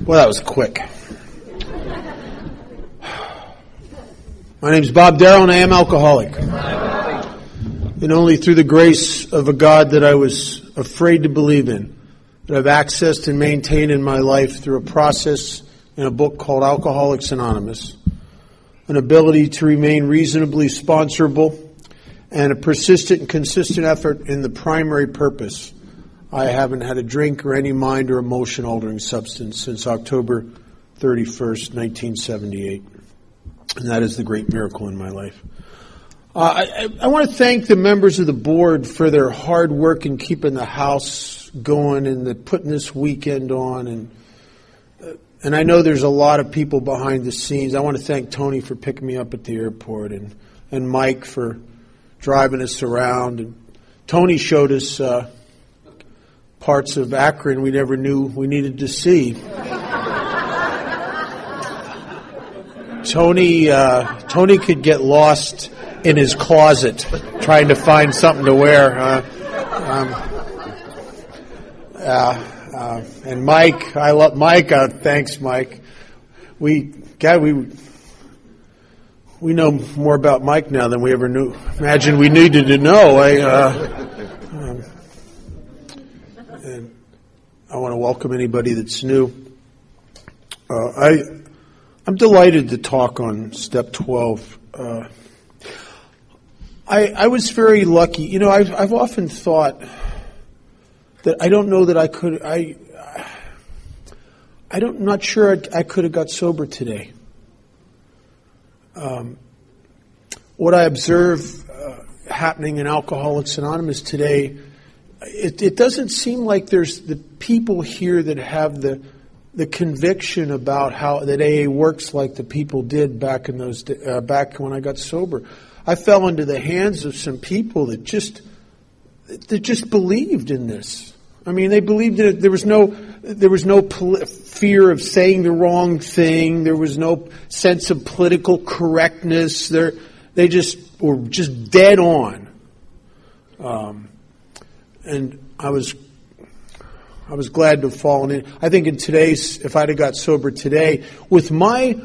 Well, that was quick. My name's Bob Darrell, and I am alcoholic. And only through the grace of a God that I was afraid to believe in, that I've accessed and maintained in my life through a process in a book called Alcoholics Anonymous, an ability to remain reasonably sponsorable, and a persistent and consistent effort in the primary purpose. I haven't had a drink or any mind or emotion-altering substance since October 31st, 1978. And that is the great miracle in my life. I want to thank the members of the board for their hard work in keeping the house going and putting this weekend on. And I know there's a lot of people behind the scenes. I want to thank Tony for picking me up at the airport and Mike for driving us around. And Tony showed us parts of Akron we never knew we needed to see. Tony could get lost in his closet trying to find something to wear. And Mike, I love Mike. Thanks, Mike. We know more about Mike now than we ever knew. Imagine we needed to know. And I want to welcome anybody that's new. I'm delighted to talk on step 12. I was very lucky. You know, I've often thought that I don't know that I could. I'm not sure I could have got sober today. What I observe happening in Alcoholics Anonymous today, it doesn't seem like there's the people here that have the conviction about how that AA works like the people did back in those back when I got sober. I fell into the hands of some people that just believed in this. I mean, they believed in it. There was no fear of saying the wrong thing. There was no sense of political correctness. They just were just dead on. And I was glad to have fallen in. I think if I'd have got sober today, with my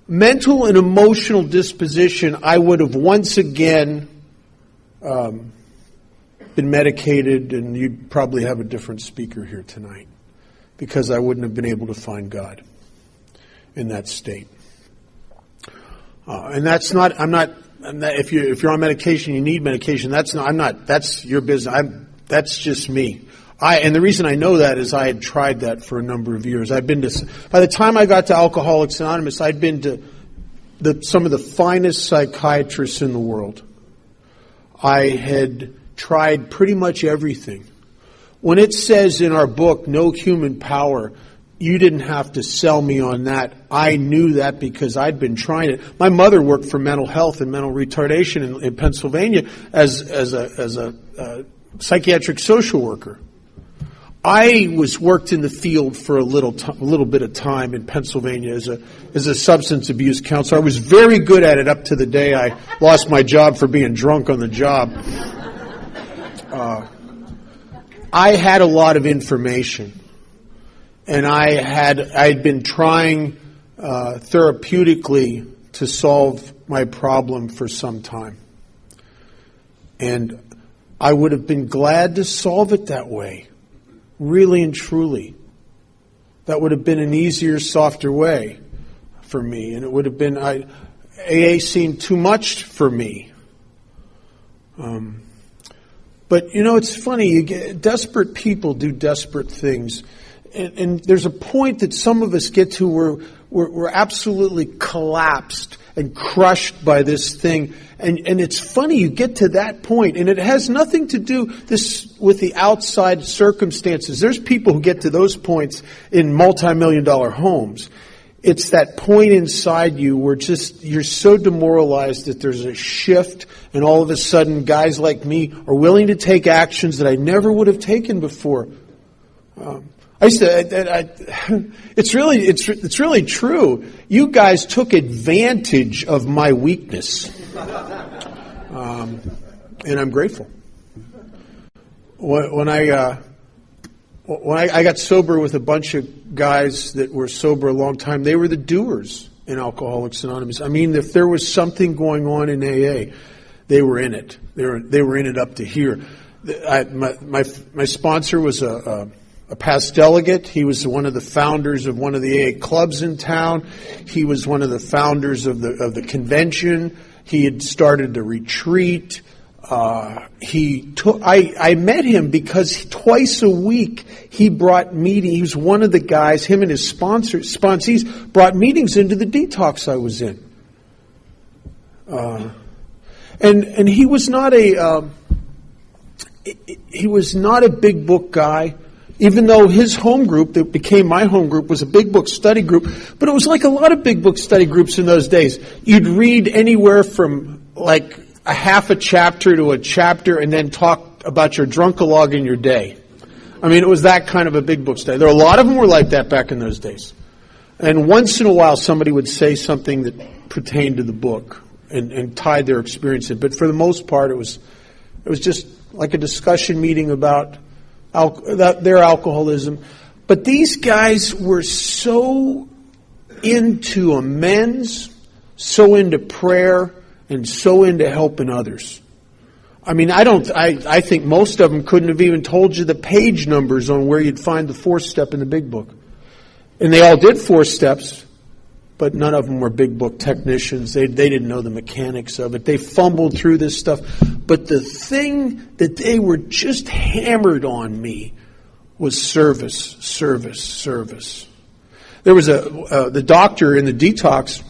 mental and emotional disposition, I would have once again been medicated, and you'd probably have a different speaker here tonight, because I wouldn't have been able to find God in that state. And that's not. If you're on medication, you need medication. That's your business. That's just me. And the reason I know that is I had tried that for a number of years. By the time I got to Alcoholics Anonymous, I'd been to some of the finest psychiatrists in the world. I had tried pretty much everything. When it says in our book, no human power, you didn't have to sell me on that. I knew that because I'd been trying it. My mother worked for mental health and mental retardation in Pennsylvania as a psychiatric social worker. I worked in the field for a little bit of time in Pennsylvania as a substance abuse counselor. I was very good at it up to the day I lost my job for being drunk on the job. I had a lot of information, and I'd been trying therapeutically to solve my problem for some time, and I would have been glad to solve it that way. Really and truly. That would have been an easier, softer way for me. And it would have been, AA seemed too much for me. But, you know, it's funny. Desperate people do desperate things. And there's a point that some of us get to where we're absolutely collapsed and crushed by this thing. And it's funny, you get to that point, and it has nothing to do with the outside circumstances. There's people who get to those points in multi-million-dollar homes. It's that point inside you where you're so demoralized that there's a shift, and all of a sudden guys like me are willing to take actions that I never would have taken before. It's really true. You guys took advantage of my weakness, and I'm grateful. When when I got sober with a bunch of guys that were sober a long time, they were the doers in Alcoholics Anonymous. I mean, if there was something going on in AA, they were in it. They were in it up to here. My sponsor was a past delegate. He was one of the founders of one of the AA clubs in town. He was one of the founders of the convention. He had started the retreat. I met him because twice a week he brought meetings. He was one of the guys, him and his sponsees brought meetings into the detox I was in. And he was not a big book guy, even though his home group that became my home group was a big book study group. But it was like a lot of big book study groups in those days. You'd read anywhere from like a half a chapter to a chapter and then talk about your drunkalog in your day. I mean, it was that kind of a big book study. There were a lot of them were like that back in those days. And once in a while somebody would say something that pertained to the book and tied their experience in. But for the most part, it was just like a discussion meeting about their alcoholism. But these guys were so into amends, so into prayer, and so into helping others. I mean, I think most of them couldn't have even told you the page numbers on where you'd find the fourth step in the big book. And they all did 4 steps, but none of them were big book technicians. They didn't know the mechanics of it. They fumbled through this stuff. But the thing that they were just hammered on me was service, service, service. There was the doctor in the detox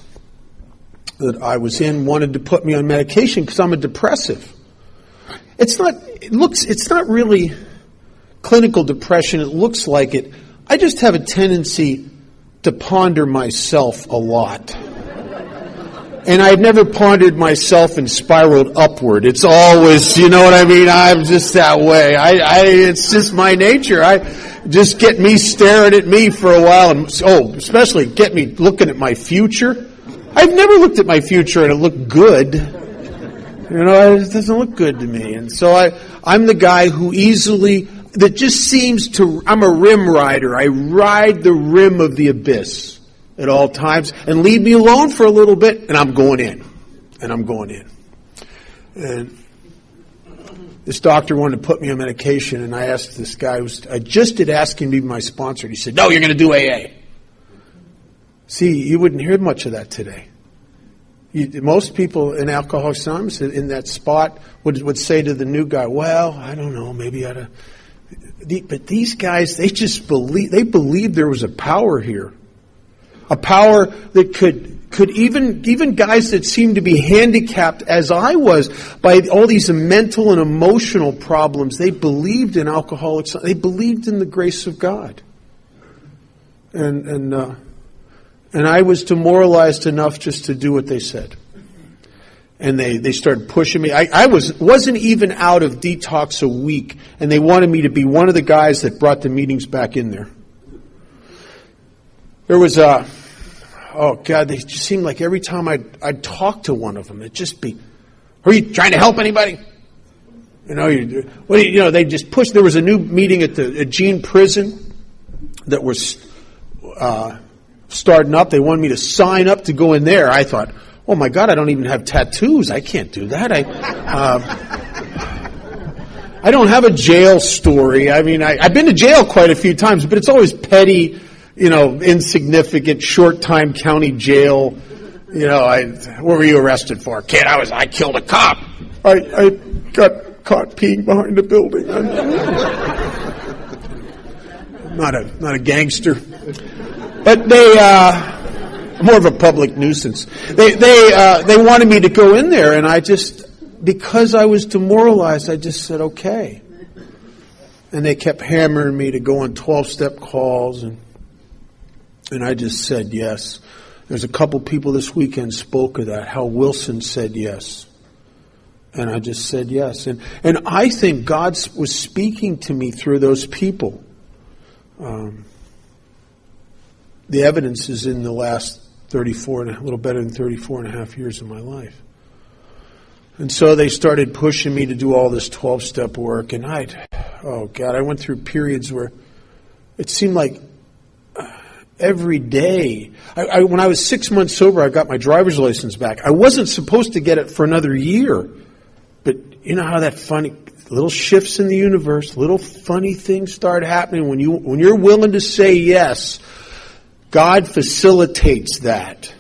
that I was in wanted to put me on medication because I'm a depressive. It's not really clinical depression. It looks like it. I just have a tendency to ponder myself a lot. And I've never pondered myself and spiraled upward. It's always, you know what I mean? I'm just that way. It's just my nature. Just get me staring at me for a while, and especially get me looking at my future. I've never looked at my future and it looked good. You know, it doesn't look good to me. And so I'm the guy who that just seems to, I'm a rim rider. I ride the rim of the abyss at all times, and leave me alone for a little bit, and I'm going in. And this doctor wanted to put me on medication, and I asked this guy, I just did ask him to be my sponsor, and he said, "No, you're going to do AA." See, you wouldn't hear much of that today. Most people in Alcoholics Anonymous in that spot would say to the new guy, "Well, I don't know, maybe I ought to." But these guys, they believed there was a power here. A power that could even guys that seemed to be handicapped as I was by all these mental and emotional problems, they believed in Alcoholics. They believed in the grace of God. And I was demoralized enough just to do what they said. And they started pushing me. I wasn't even out of detox a week, and they wanted me to be one of the guys that brought the meetings back in there. There was they just seemed like every time I'd talk to one of them, it'd just be, "Are you trying to help anybody?" They just pushed. There was a new meeting at Gene Prison that was starting up. They wanted me to sign up to go in there. I thought, "Oh my God, I don't even have tattoos. I can't do that." I don't have a jail story. I mean, I've been to jail quite a few times, but it's always petty, insignificant, short-time county jail. What were you arrested for? "Kid, I killed a cop. I got caught peeing behind a building." I'm not a gangster. But more of a public nuisance. They wanted me to go in there, and because I was demoralized, I just said, "Okay." And they kept hammering me to go on 12-step calls, and I just said yes. There's a couple people this weekend spoke of that, how Wilson said yes. And I just said yes. And I think God was speaking to me through those people. The evidence is in the last a little better than 34 and a half years of my life. And so they started pushing me to do all this 12-step work, and I went through periods where it seemed like every day. When I was 6 months sober, I got my driver's license back. I wasn't supposed to get it for another year. But you know how that funny little shifts in the universe, little funny things start happening when you're willing to say yes. God facilitates that.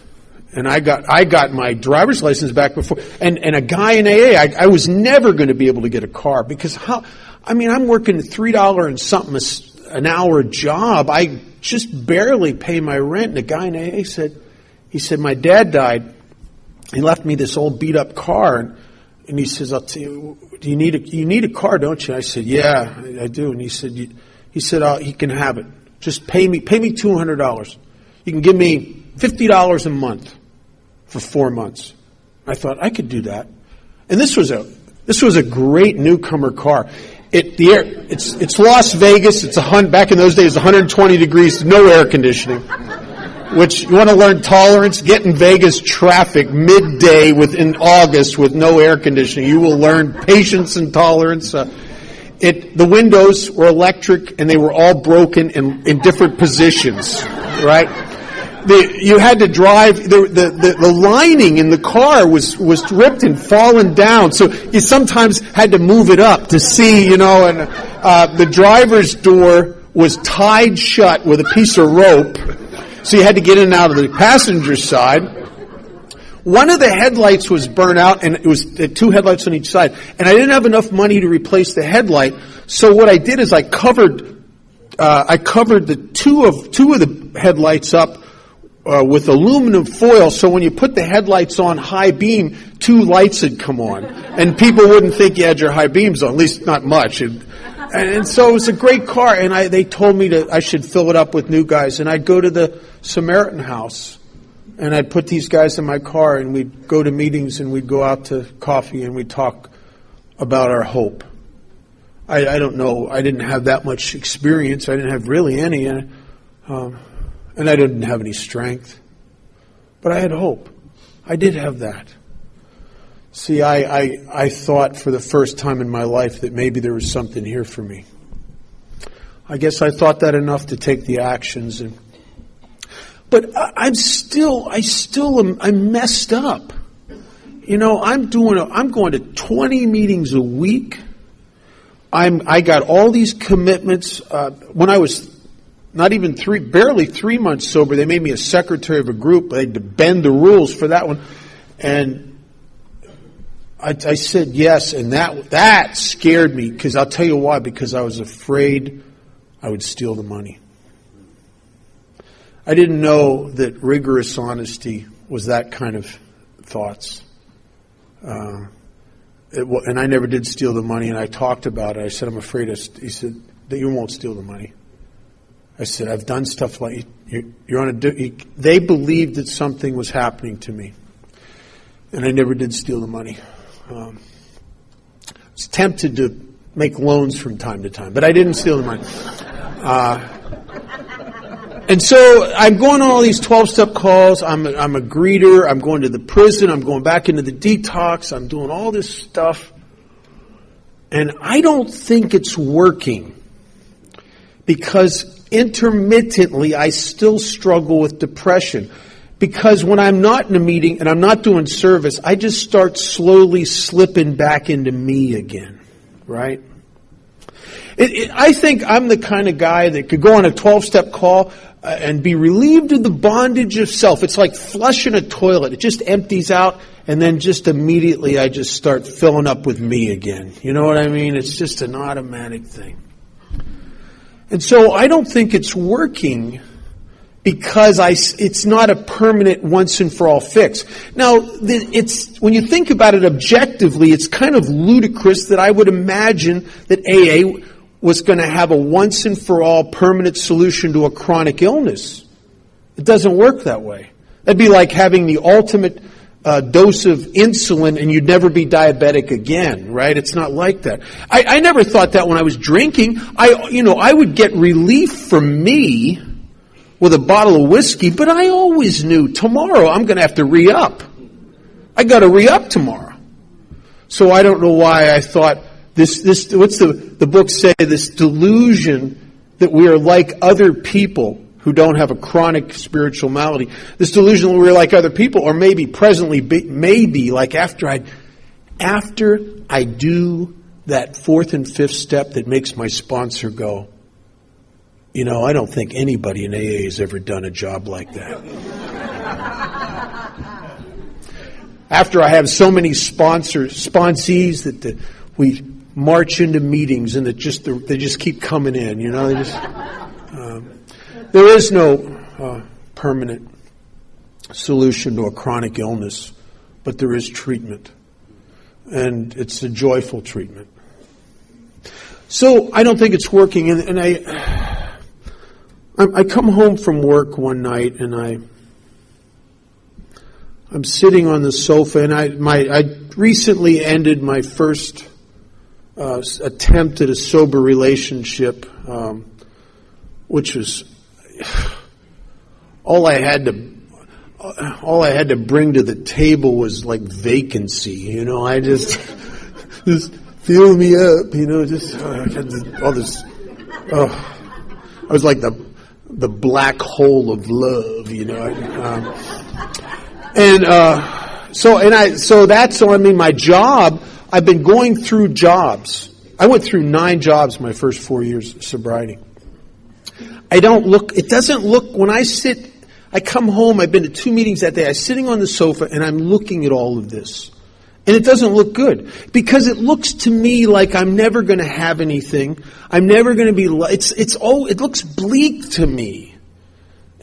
And I got my driver's license back before, and a guy in AA, I was never going to be able to get a car because I'm working a $3 and something an hour job. I just barely pay my rent. And the guy in AA said, my dad died. He left me this old beat up car, and he says, I'll tell you, you need a car, don't you? I said, yeah, I do. And he said, he can have it. Just pay me $200. You can give me $50 a month for 4 months. I thought I could do that. And this was a great newcomer car. It's Las Vegas. Back in those days, 120 degrees, no air conditioning. Which you want to learn tolerance? Get in Vegas traffic midday in August with no air conditioning. You will learn patience and tolerance. The windows were electric and they were all broken in different positions. Right? You had to drive. The lining in the car was ripped and fallen down, so you sometimes had to move it up to see. And the driver's door was tied shut with a piece of rope. So you had to get in and out of the passenger side. One of the headlights was burnt out, and it was 2 headlights on each side. And I didn't have enough money to replace the headlight. So what I did is I covered the two of the headlights up with aluminum foil. So when you put the headlights on high beam, 2 lights would come on, and people wouldn't think you had your high beams on. At least not much. And so it was a great car, and they told me I should fill it up with new guys. And I'd go to the Samaritan House, and I'd put these guys in my car, and we'd go to meetings, and we'd go out to coffee, and we'd talk about our hope. I don't know. I didn't have that much experience. I didn't have really any, and I didn't have any strength. But I had hope. I did have that. See, I thought for the first time in my life that maybe there was something here for me. I guess I thought that enough to take the actions. But I'm messed up. I'm going to 20 meetings a week. I got all these commitments. When I was barely 3 months sober, they made me a secretary of a group. I had to bend the rules for that one. And I said yes, and that scared me, because I'll tell you why, because I was afraid I would steal the money. I didn't know that rigorous honesty was that kind of thoughts. And I never did steal the money, and I talked about it. I said, I'm afraid. He said, that you won't steal the money. I said, I've done stuff like you're on they believed that something was happening to me, and I never did steal the money. I was tempted to make loans from time to time, but I didn't steal the money. And so I'm going on all these 12-step calls. I'm a greeter. I'm going to the prison. I'm going back into the detox. I'm doing all this stuff. And I don't think it's working, because intermittently I still struggle with depression. Because when I'm not in a meeting and I'm not doing service, I just start slowly slipping back into me again, right? I think I'm the kind of guy that could go on a 12-step call and be relieved of the bondage of self. It's like flushing a toilet. It just empties out, and then just immediately I just start filling up with me again. You know what I mean? It's just an automatic thing. And so I don't think it's working, because it's not a permanent once and for all fix. Now, when you think about it objectively, it's kind of ludicrous that I would imagine that AA was going to have a once and for all permanent solution to a chronic illness. It doesn't work that way. That'd be like having the ultimate dose of insulin and you'd never be diabetic again, right? It's not like that. I never thought that when I was drinking. I would get relief from me with a bottle of whiskey, but I always knew tomorrow I'm going to have to re-up. I got to re-up tomorrow. So I don't know why I thought this what's the book say? This delusion that we are like other people who don't have a chronic spiritual malady. This delusion that we're like other people, or maybe presently, maybe like after I do that fourth and fifth step that makes my sponsor go, you know, I don't think anybody in AA has ever done a job like that. After I have so many sponsees that we march into meetings and they just keep coming in, you know. There is no permanent solution to a chronic illness, but there is treatment, and it's a joyful treatment. So I don't think it's working, and I come home from work one night and I'm sitting on the sofa, and I recently ended my first attempt at a sober relationship, which was all I had to bring to the table was like vacancy, you know. I just fill me up, you know. I had all this. I was like the black hole of love, you know. My job, I've been going through jobs. I went through 9 jobs my first 4 years of sobriety. It doesn't look, when I come home, I've been to 2 meetings that day, I'm sitting on the sofa and I'm looking at all of this. And it doesn't look good. Because it looks to me like I'm never going to have anything. I'm never going to be, it looks bleak to me.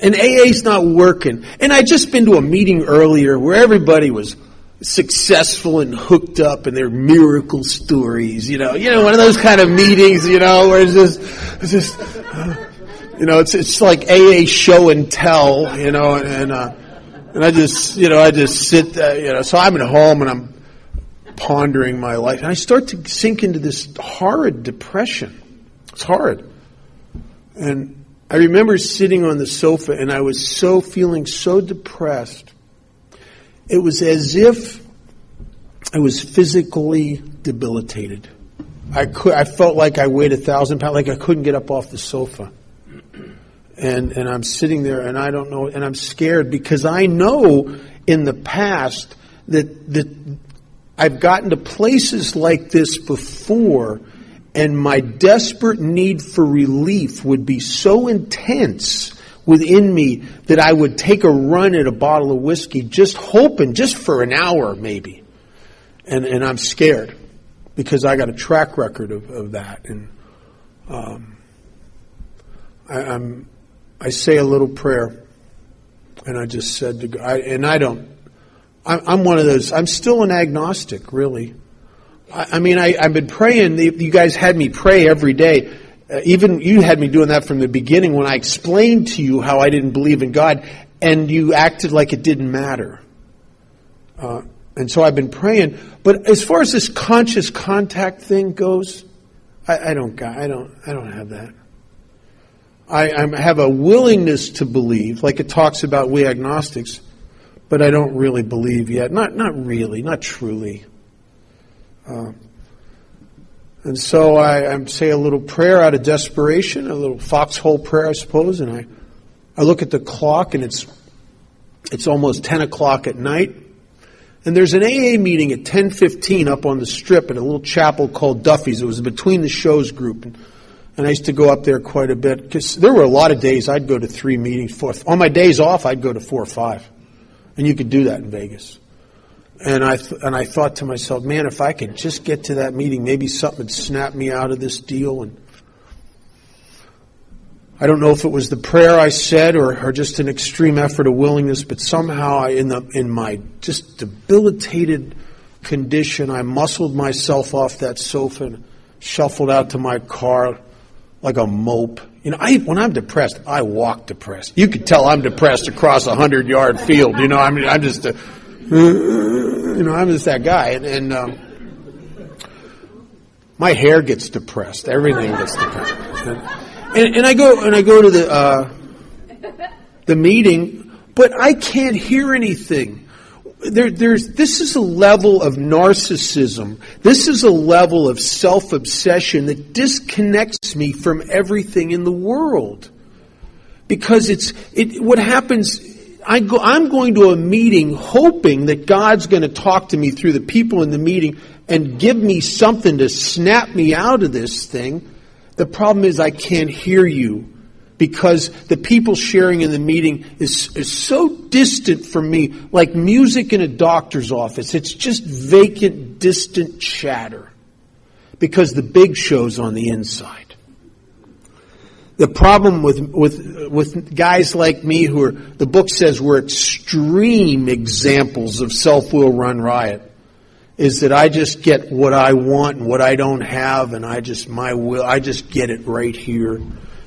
And AA's not working. And I'd just been to a meeting earlier where everybody was successful and hooked up and their miracle stories, you know, one of those kind of meetings, you know, where it's like AA show and tell, you know, and I just sit there, you know, so I'm at home and I'm pondering my life and I start to sink into this horrid depression. It's horrid. And I remember sitting on the sofa and I was feeling so depressed. It was as if I was physically debilitated. I felt like I weighed 1,000 pounds, like I couldn't get up off the sofa. And I'm sitting there and I don't know, and I'm scared because I know in the past that I've gotten to places like this before, and my desperate need for relief would be so intense within me that I would take a run at a bottle of whiskey, just hoping, just for an hour maybe. And I'm scared because I got a track record of that. And I say a little prayer, and I just said to God, I'm one of those, I'm still an agnostic, really. I've been praying. You guys had me pray every day. Even you had me doing that from the beginning when I explained to you how I didn't believe in God, and you acted like it didn't matter. And so I've been praying. But as far as this conscious contact thing goes, I don't have that. I have a willingness to believe, like it talks about we agnostics, but I don't really believe yet. Not really, not truly. And so I say a little prayer out of desperation, a little foxhole prayer, I suppose, and I look at the clock, and it's almost 10 o'clock at night. And there's an AA meeting at 10:15 up on the strip at a little chapel called Duffy's. It was a Between the Shows group. And I used to go up there quite a bit because there were a lot of days I'd go to 3 meetings. 4. On my days off, I'd go to 4 or 5. And you could do that in Vegas. And I thought to myself, man, if I could just get to that meeting, maybe something would snap me out of this deal. And I don't know if it was the prayer I said or just an extreme effort of willingness, but somehow in my just debilitated condition, I muscled myself off that sofa and shuffled out to my car like a mope. You know, when I'm depressed, I walk depressed. You could tell I'm depressed across a 100-yard field. You know, I'm just that guy. And my hair gets depressed. Everything gets depressed. And I go to the meeting, but I can't hear anything. This is a level of narcissism. This is a level of self-obsession that disconnects me from everything in the world. Because what happens, I'm going to a meeting hoping that God's going to talk to me through the people in the meeting and give me something to snap me out of this thing. The problem is I can't hear you. Because the people sharing in the meeting is so distant from me, like music in a doctor's office. It's just vacant, distant chatter. Because the big show's on the inside. The problem with guys like me who are, the book says we're extreme examples of self-will run riot, is that I just get what I want and what I don't have, and I just get it right here.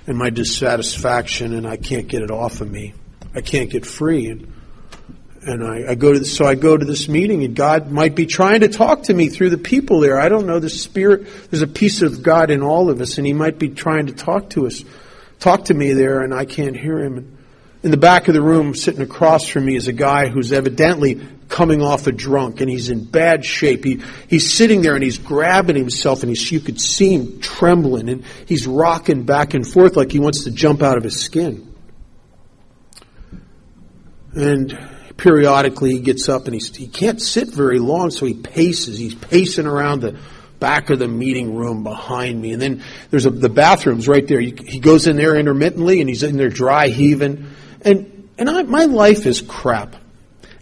And my dissatisfaction, and I can't get it off of me. I can't get free. And I go to this meeting, and God might be trying to talk to me through the people there. I don't know, the Spirit, there's a piece of God in all of us, and He might be trying to talk to me there, and I can't hear Him. And in the back of the room, sitting across from me, is a guy who's evidently coming off a drunk, and he's in bad shape. He's sitting there, and he's grabbing himself, and you could see him trembling, and he's rocking back and forth like he wants to jump out of his skin. And periodically he gets up, and he can't sit very long, so he paces. He's pacing around the back of the meeting room behind me. And then there's the bathroom's right there. He goes in there intermittently, and he's in there dry heaving. And my life is crap.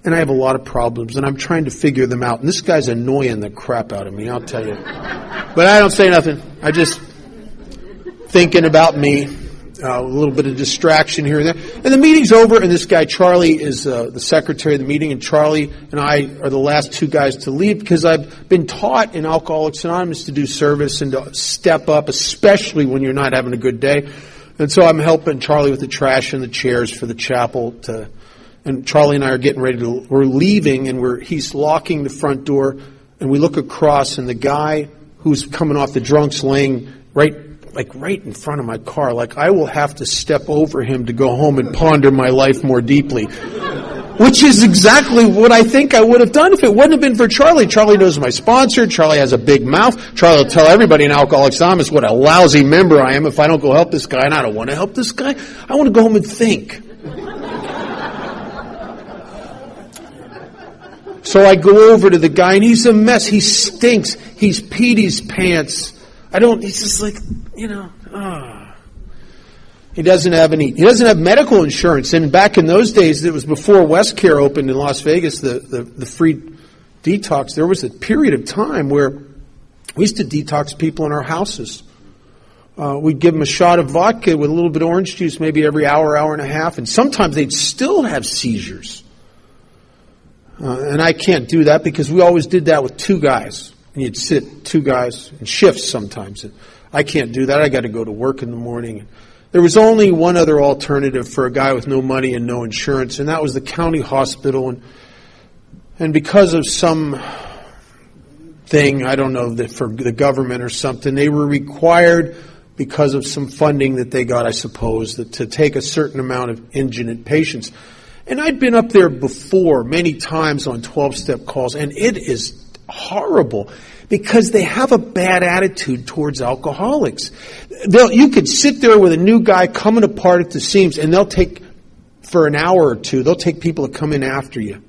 And I have a lot of problems, and I'm trying to figure them out. And this guy's annoying the crap out of me, I'll tell you. But I don't say nothing. I just thinking about me, a little bit of distraction here and there. And the meeting's over, and this guy, Charlie, is the secretary of the meeting. And Charlie and I are the last two guys to leave because I've been taught in Alcoholics Anonymous to do service and to step up, especially when you're not having a good day. And so I'm helping Charlie with the trash and the chairs for the chapel. And Charlie and I are getting ready we're leaving, and he's locking the front door, and we look across, and the guy who's coming off the drunk's laying right in front of my car. Like I will have to step over him to go home and ponder my life more deeply. Which is exactly what I think I would have done if it wouldn't have been for Charlie. Charlie knows my sponsor. Charlie has a big mouth. Charlie will tell everybody in Alcoholics Anonymous what a lousy member I am if I don't go help this guy. And I don't want to help this guy. I want to go home and think. So I go over to the guy, and he's a mess. He stinks. He's peed his pants. He's just like, He doesn't have medical insurance. And back in those days, it was before WestCare opened in Las Vegas, the free detox. There was a period of time where we used to detox people in our houses. We'd give them a shot of vodka with a little bit of orange juice maybe every hour and a half. And sometimes they'd still have seizures. And I can't do that because we always did that with two guys. And you'd sit two guys in shifts sometimes. And I can't do that. I got to go to work in the morning. There was only one other alternative for a guy with no money and no insurance, and that was the county hospital. And because of some thing, I don't know, that for the government or something, they were required, because of some funding that they got, I suppose, to take a certain amount of indigent patients. And I'd been up there before many times on 12-step calls, and it is horrible because they have a bad attitude towards alcoholics. You could sit there with a new guy coming apart at the seams, and they'll take, for an hour or two, they'll take people to come in after you.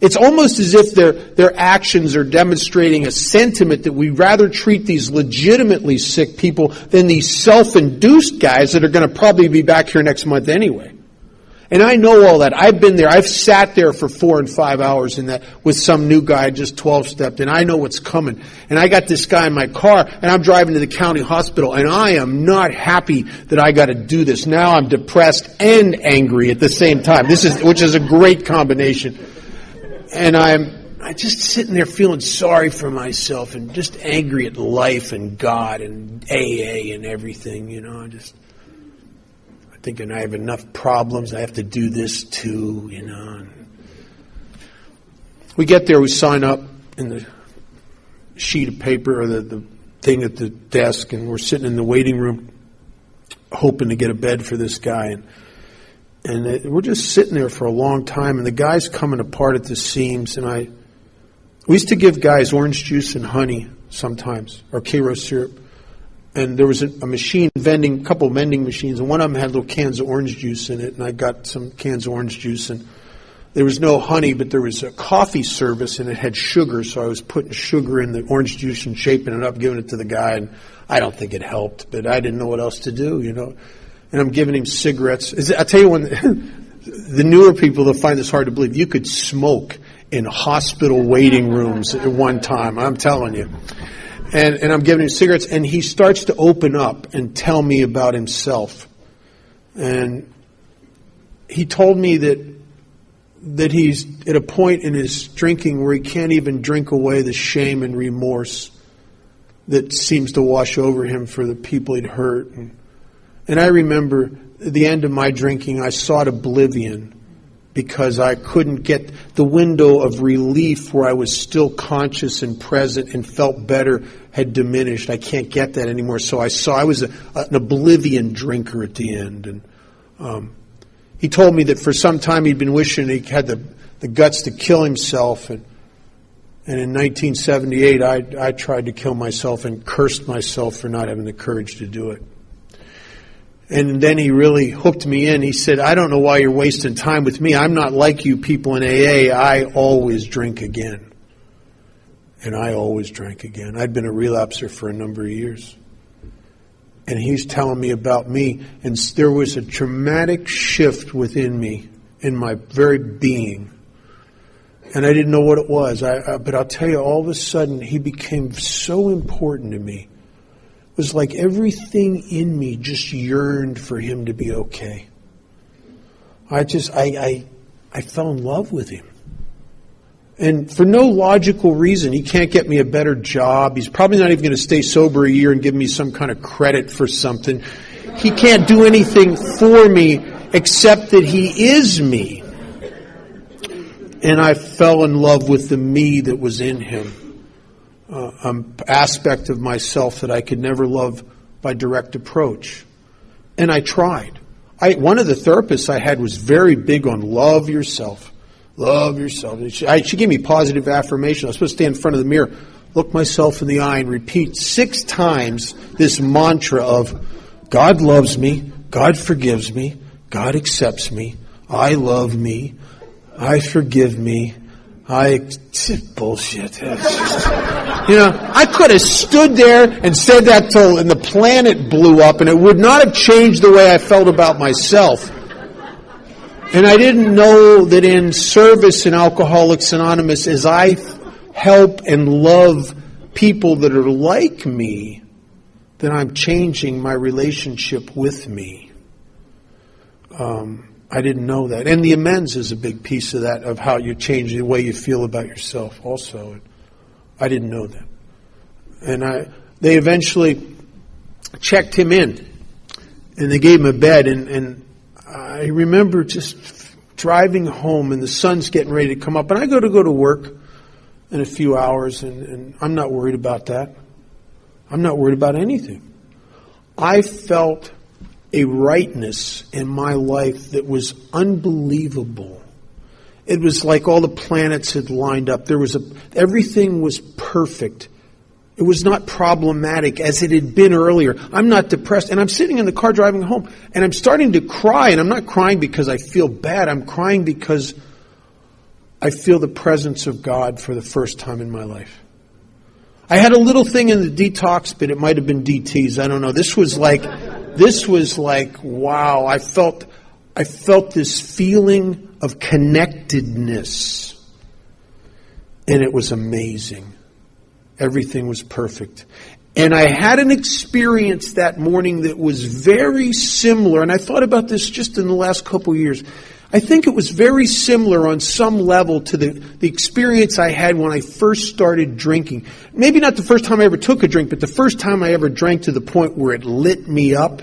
It's almost as if their actions are demonstrating a sentiment that we'd rather treat these legitimately sick people than these self-induced guys that are going to probably be back here next month anyway. And I know all that. I've been there. I've sat there for 4 and 5 hours in that with some new guy just 12-stepped, and I know what's coming. And I got this guy in my car, and I'm driving to the county hospital, and I am not happy that I got to do this. Now I'm depressed and angry at the same time. Which is a great combination. And I'm just sitting there feeling sorry for myself and just angry at life and God and AA and everything, thinking I have enough problems, I have to do this too, We get there, we sign up in the sheet of paper or the thing at the desk, and we're sitting in the waiting room hoping to get a bed for this guy. And we're just sitting there for a long time, and the guy's coming apart at the seams. And we used to give guys orange juice and honey sometimes, or Karo syrup. And there was a couple of vending machines, and one of them had little cans of orange juice in it. And I got some cans of orange juice, and there was no honey, but there was a coffee service, and it had sugar. So I was putting sugar in the orange juice and shaping it up, giving it to the guy. And I don't think it helped, but I didn't know what else to do, And I'm giving him cigarettes. I tell you, when the newer people, they'll find this hard to believe. You could smoke in hospital waiting rooms at one time. I'm telling you. And I'm giving him cigarettes, and he starts to open up and tell me about himself. And he told me that he's at a point in his drinking where he can't even drink away the shame and remorse that seems to wash over him for the people he'd hurt. And I remember at the end of my drinking, I sought oblivion because I couldn't get the window of relief where I was still conscious and present and felt better had diminished. I can't get that anymore. So I was an oblivion drinker at the end. And he told me that for some time he'd been wishing he had the guts to kill himself. And in 1978, I tried to kill myself and cursed myself for not having the courage to do it. And then he really hooked me in. He said, I don't know why you're wasting time with me. I'm not like you people in AA. I always drink again. And I always drank again. I'd been a relapser for a number of years. And he's telling me about me. And there was a dramatic shift within me, in my very being. And I didn't know what it was. But I'll tell you, all of a sudden, he became so important to me. It was like everything in me just yearned for him to be okay. I fell in love with him. And for no logical reason. He can't get me a better job. He's probably not even going to stay sober a year and give me some kind of credit for something. He can't do anything for me except that he is me. And I fell in love with the me that was in him. An aspect of myself that I could never love by direct approach. And I tried. One of the therapists I had was very big on love yourself. Love yourself. She gave me positive affirmation. I was supposed to stand in front of the mirror, look myself in the eye, and repeat 6 times this mantra of God loves me, God forgives me, God accepts me, I love me, I forgive me, bullshit. I could have stood there and said that till the planet blew up, and it would not have changed the way I felt about myself. And I didn't know that in service in Alcoholics Anonymous, as I help and love people that are like me, that I'm changing my relationship with me. I didn't know that. And the amends is a big piece of that, of how you change the way you feel about yourself also. I didn't know that. And they eventually checked him in, and they gave him a bed, and I remember just driving home, and the sun's getting ready to come up, and I go to work in a few hours, and I'm not worried about that. I'm not worried about anything. I felt a rightness in my life that was unbelievable. It was like all the planets had lined up. Everything was perfect. It was not problematic as it had been earlier. I'm not depressed. And I'm sitting in the car driving home, and I'm starting to cry. And I'm not crying because I feel bad. I'm crying because I feel the presence of God for the first time in my life. I had a little thing in the detox, but it might have been DTs. I don't know. This was like, wow. I felt this feeling of connectedness. And it was amazing. Everything was perfect. And I had an experience that morning that was very similar. And I thought about this just in the last couple of years. I think it was very similar on some level to the experience I had when I first started drinking. Maybe not the first time I ever took a drink, but the first time I ever drank to the point where it lit me up.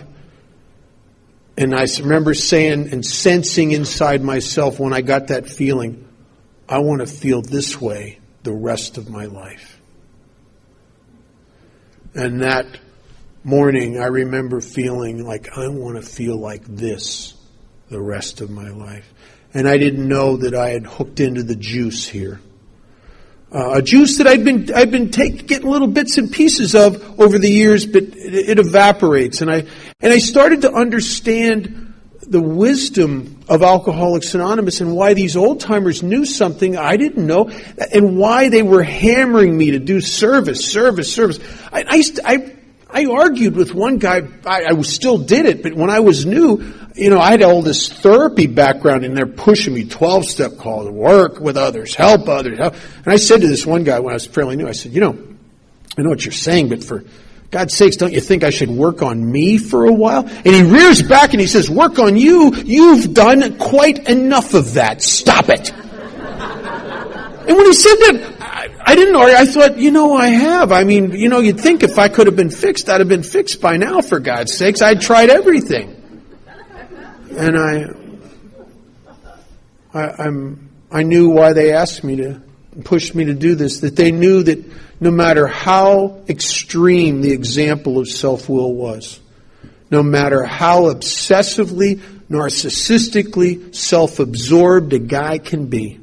And I remember saying and sensing inside myself when I got that feeling, I want to feel this way the rest of my life. And that morning I remember feeling like I want to feel like this the rest of my life. And I didn't know that I had hooked into the juice here. A juice that I'd been getting little bits and pieces of over the years, but it evaporates. And I started to understand the wisdom of Alcoholics Anonymous and why these old-timers knew something I didn't know, and why they were hammering me to do service. I argued with one guy. I still did it, but when I was new, I had all this therapy background, and they're pushing me 12-step call to work with others, help others. And I said to this one guy when I was fairly new, I said, I know what you're saying, but for God's sakes, don't you think I should work on me for a while? And he rears back and he says, work on you? You've done quite enough of that. Stop it. And when he said that, I didn't argue. I thought, I have. I mean, you'd think if I could have been fixed, I'd have been fixed by now, for God's sakes. I'd tried everything. And I knew why they asked me to, pushed me to do this, that they knew that no matter how extreme the example of self-will was, no matter how obsessively, narcissistically self-absorbed a guy can be,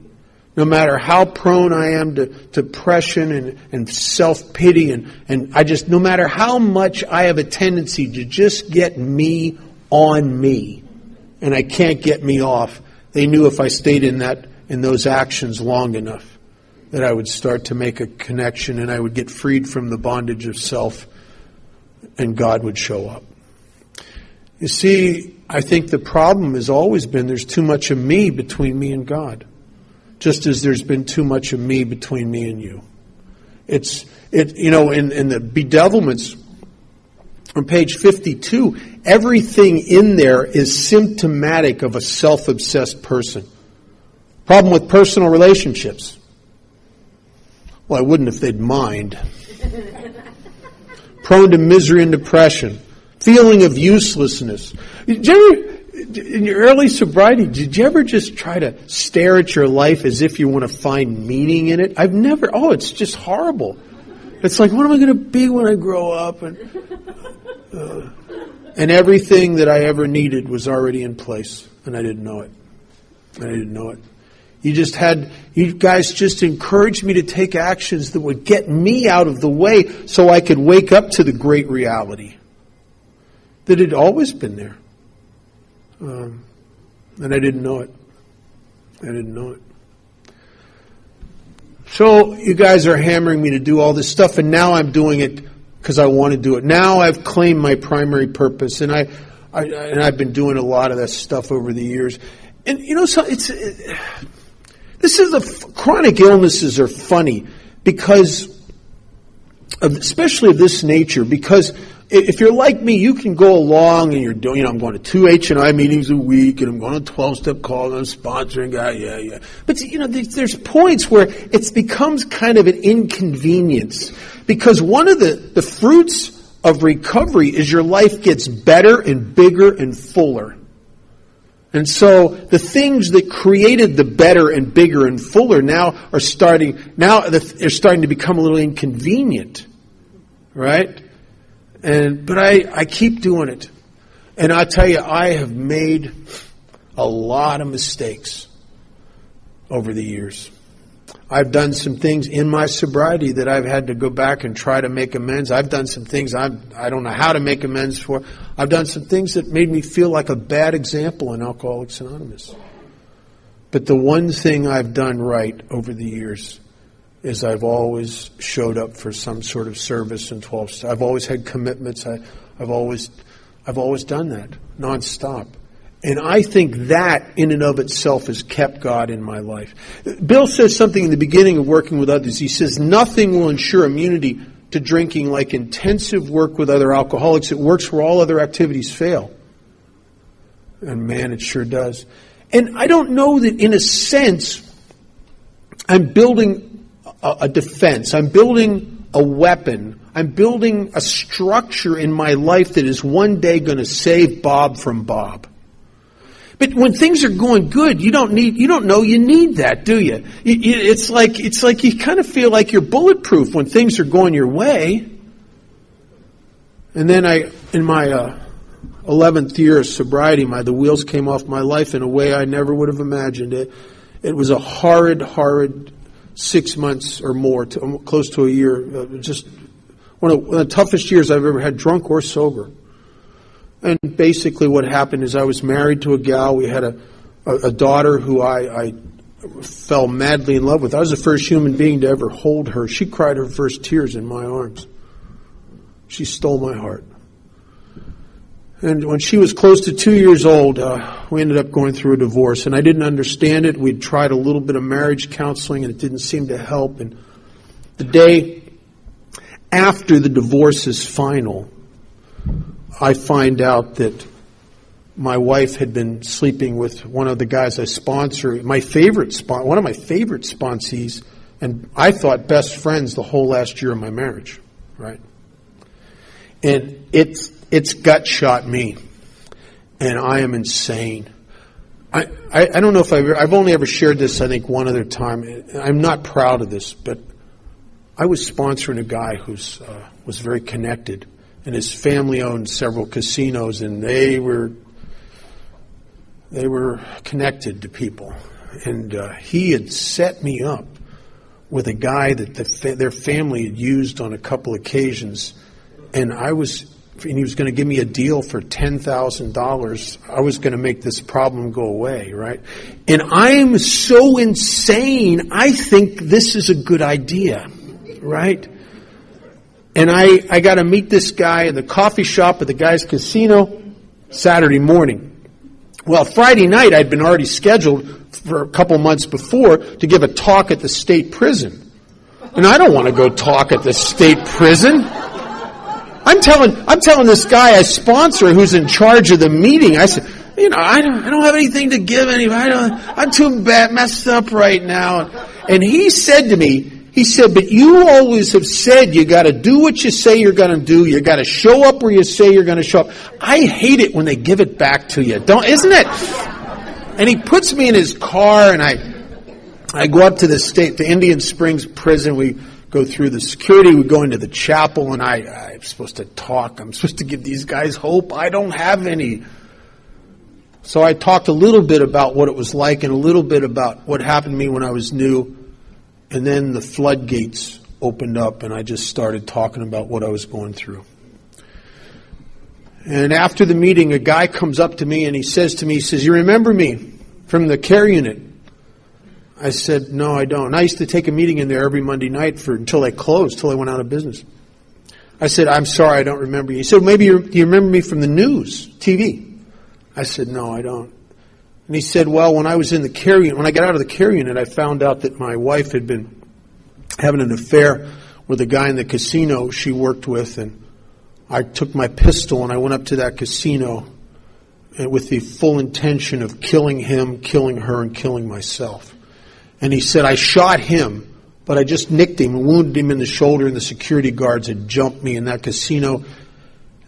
no matter how prone I am to depression and self-pity, and no matter how much I have a tendency to just get me on me, and I can't get me off, they knew if I stayed in those actions long enough, that I would start to make a connection and I would get freed from the bondage of self and God would show up. You see, I think the problem has always been there's too much of me between me and God, just as there's been too much of me between me and you. In the bedevilments on page 52, everything in there is symptomatic of a self-obsessed person. Problem with personal relationships. Well, I wouldn't if they'd mind. Prone to misery and depression. Feeling of uselessness. In your early sobriety, did you ever just try to stare at your life as if you want to find meaning in it? I've never. It's just horrible. It's like, what am I going to be when I grow up? And everything that I ever needed was already in place, and I didn't know it. You guys just encouraged me to take actions that would get me out of the way so I could wake up to the great reality that had always been there. And I didn't know it. So you guys are hammering me to do all this stuff, and now I'm doing it because I want to do it. Now I've claimed my primary purpose, and I've been doing a lot of that stuff over the years. And chronic illnesses are funny because, especially of this nature, because if you're like me, you can go along and you're doing, I'm going to 2 H&I meetings a week and I'm going to 12-step calls and I'm sponsoring guy, yeah. But, there's points where it becomes kind of an inconvenience because one of the fruits of recovery is your life gets better and bigger and fuller. And so the things that created the better and bigger and fuller are starting to become a little inconvenient, right? But I keep doing it. And I'll tell you, I have made a lot of mistakes over the years. I've done some things in my sobriety that I've had to go back and try to make amends. I've done some things I don't know how to make amends for. I've done some things that made me feel like a bad example in Alcoholics Anonymous. But the one thing I've done right over the years is I've always showed up for some sort of service in 12 I've always had commitments. I've always done that nonstop. And I think that in and of itself has kept God in my life. Bill says something in the beginning of working with others. He says, nothing will ensure immunity to drinking like intensive work with other alcoholics. It works where all other activities fail. And man, it sure does. And I don't know that in a sense I'm building a defense. I'm building a weapon. I'm building a structure in my life that is one day going to save Bob from Bob. But when things are going good, you don't know you need that, do you? It's like you kind of feel like you're bulletproof when things are going your way. And then in my 11th year of sobriety, the wheels came off my life in a way I never would have imagined it. It was a horrid 6 months or more, close to a year, just one of the toughest years I've ever had, drunk or sober. And basically what happened is I was married to a gal. We had a daughter who I fell madly in love with. I was the first human being to ever hold her. She cried her first tears in my arms. She stole my heart. And when she was close to 2 years old, we ended up going through a divorce. And I didn't understand it. We'd tried a little bit of marriage counseling, and it didn't seem to help. And the day after the divorce is final, I find out that my wife had been sleeping with one of the guys I sponsor, one of my favorite sponsees, and I thought best friends the whole last year of my marriage, right? And it's gut shot me, and I am insane. I don't know if I've only ever shared this, I think, one other time. I'm not proud of this, but I was sponsoring a guy who was very connected, and his family owned several casinos, and they were connected to people. And he had set me up with a guy that their family had used on a couple occasions, and he was going to give me a deal for $10,000. I was going to make this problem go away, right? And I'm so insane, I think this is a good idea, right? And I got to meet this guy in the coffee shop at the guy's casino Saturday morning. Well, Friday night I'd been already scheduled for a couple months before to give a talk at the state prison. And I don't want to go talk at the state prison. I'm telling this guy I sponsor who's in charge of the meeting, I said, I don't have anything to give anybody. I'm too bad, messed up right now. And he said to me, but you always have said you got to do what you say you're going to do. You got to show up where you say you're going to show up. I hate it when they give it back to you. Isn't it? And he puts me in his car, and I go up to the Indian Springs prison. We go through the security. We go into the chapel, and I'm supposed to talk. I'm supposed to give these guys hope. I don't have any. So I talked a little bit about what it was like and a little bit about what happened to me when I was new. And then the floodgates opened up, and I just started talking about what I was going through. And after the meeting, a guy comes up to me, and he says, you remember me from the care unit? I said, no, I don't. And I used to take a meeting in there every Monday night until they closed, till they went out of business. I said, I'm sorry, I don't remember you. He said, maybe do you remember me from the news, TV? I said, no, I don't. And he said, well, when I was in the care unit, when I got out of the care unit, I found out that my wife had been having an affair with a guy in the casino she worked with, and I took my pistol and I went up to that casino with the full intention of killing him, killing her, and killing myself. And he said, I shot him, but I just nicked him and wounded him in the shoulder, and the security guards had jumped me in that casino.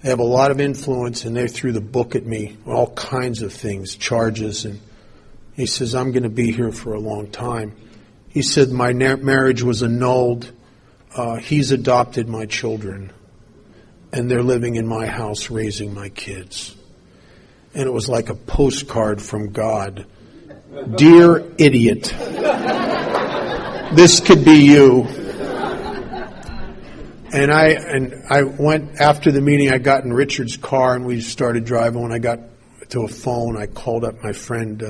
They have a lot of influence, and they threw the book at me, all kinds of things, charges. And he says, I'm going to be here for a long time. He said, my marriage was annulled. He's adopted my children, and they're living in my house raising my kids. And it was like a postcard from God. Dear idiot, this could be you. And I went, after the meeting, I got in Richard's car and we started driving. When I got to a phone, I called up my friend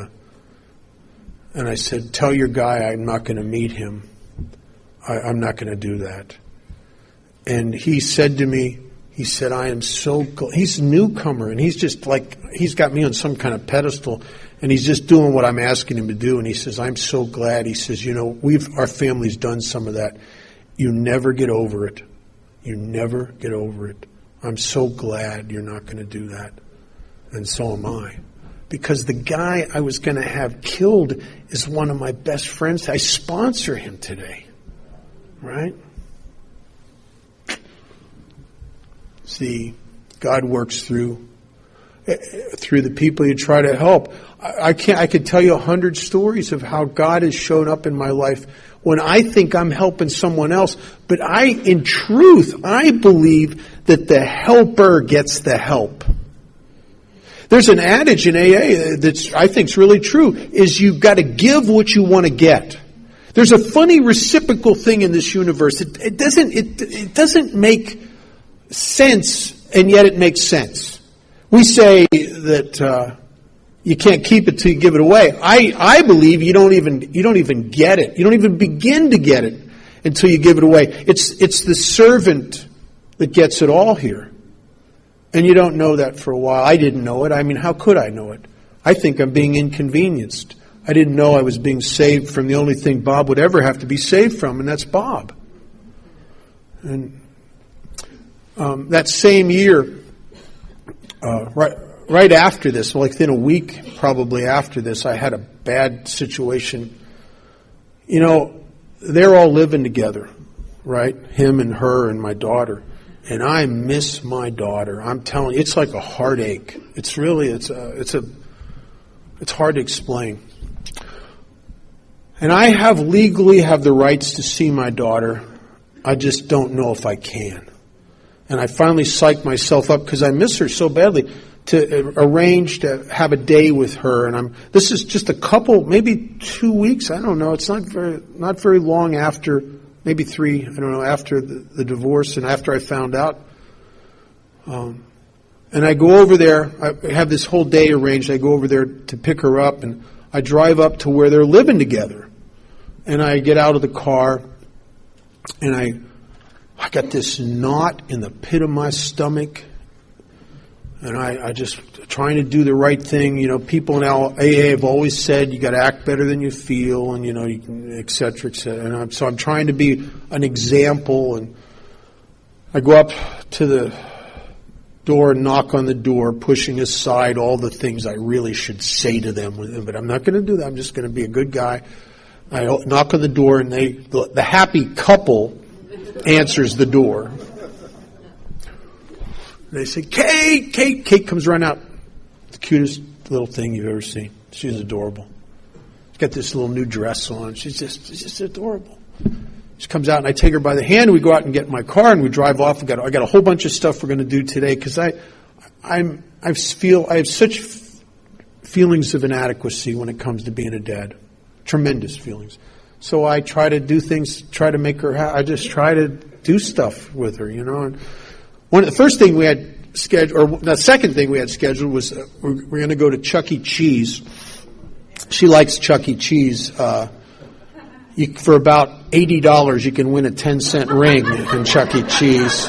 and I said, tell your guy I'm not going to meet him. I'm not going to do that. And he said to me, I am so glad. He's a newcomer, and he's just he's got me on some kind of pedestal, and he's just doing what I'm asking him to do. And he says, I'm so glad. He says, our family's done some of that. You never get over it. You never get over it. I'm so glad you're not going to do that. And so am I. Because the guy I was going to have killed is one of my best friends. I sponsor him today. Right? See, God works through the people you try to help. I could tell you 100 stories of how God has shown up in my life when I think I'm helping someone else. But in truth, I believe that the helper gets the help. There's an adage in AA that's, I think, is really true, is you've got to give what you want to get. There's a funny reciprocal thing in this universe. It doesn't make sense, and yet it makes sense. We say that you can't keep it till you give it away. I believe you don't even get it. You don't even begin to get it until you give it away. It's the servant that gets it all here. And you don't know that for a while. I didn't know it. I mean, how could I know it? I think I'm being inconvenienced. I didn't know I was being saved from the only thing Bob would ever have to be saved from, and that's Bob. And that same year, right after this, like within a week probably after this, I had a bad situation. You know, they're all living together, right? Him and her and my daughter. And I miss my daughter. I'm telling you, it's like a heartache. It's hard to explain. And I legally have the rights to see my daughter. I just don't know if I can. And I finally psyched myself up because I miss her so badly to arrange to have a day with her. And this is just a couple, maybe 2 weeks. I don't know. It's not very long after. Maybe 3, I don't know, after the divorce and after I found out. And I go over there, I have this whole day arranged. I go over there to pick her up, and I drive up to where they're living together. And I get out of the car, and I got this knot in the pit of my stomach. And I just trying to do the right thing. You know, people in AA have always said you got to act better than you feel, and you know, you can, et cetera, et cetera. And so I'm trying to be an example. And I go up to the door and knock on the door, pushing aside all the things I really should say to them. But I'm not going to do that. I'm just going to be a good guy. I knock on the door, and the happy couple answers the door. They say, Kate! Kate comes running out. The cutest little thing you've ever seen. She's adorable. She's got this little new dress on. She's just adorable. She comes out, and I take her by the hand, and we go out and get in my car, and we drive off. I got a whole bunch of stuff we're going to do today, because I have such feelings of inadequacy when it comes to being a dad. Tremendous feelings. So I try to do things, try to make her happy. I just try to do stuff with her, you know. And the first thing we had scheduled, or the second thing we had scheduled was we're going to go to Chuck E. Cheese. She likes Chuck E. Cheese. For about $80, you can win a 10-cent ring in Chuck E. Cheese.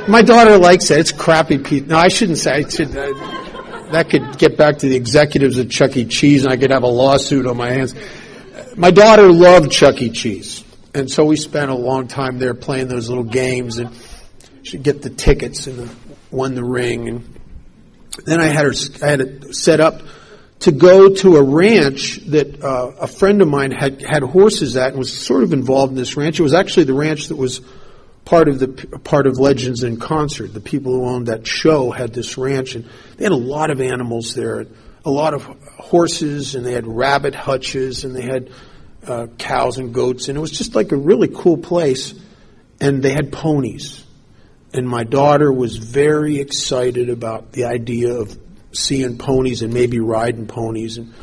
My daughter likes it. It's crappy pizza. No, I shouldn't say. That could get back to the executives at Chuck E. Cheese, and I could have a lawsuit on my hands. My daughter loved Chuck E. Cheese, and so we spent a long time there playing those little games, and she'd get the tickets and won the ring. And then I had it set up to go to a ranch that a friend of mine had horses at and was sort of involved in this ranch. It was actually the ranch that was part of Legends in Concert. The people who owned that show had this ranch, and they had a lot of animals there, a lot of horses, and they had rabbit hutches, and they had cows and goats, and it was just like a really cool place. And they had ponies, and my daughter was very excited about the idea of seeing ponies and maybe riding ponies, and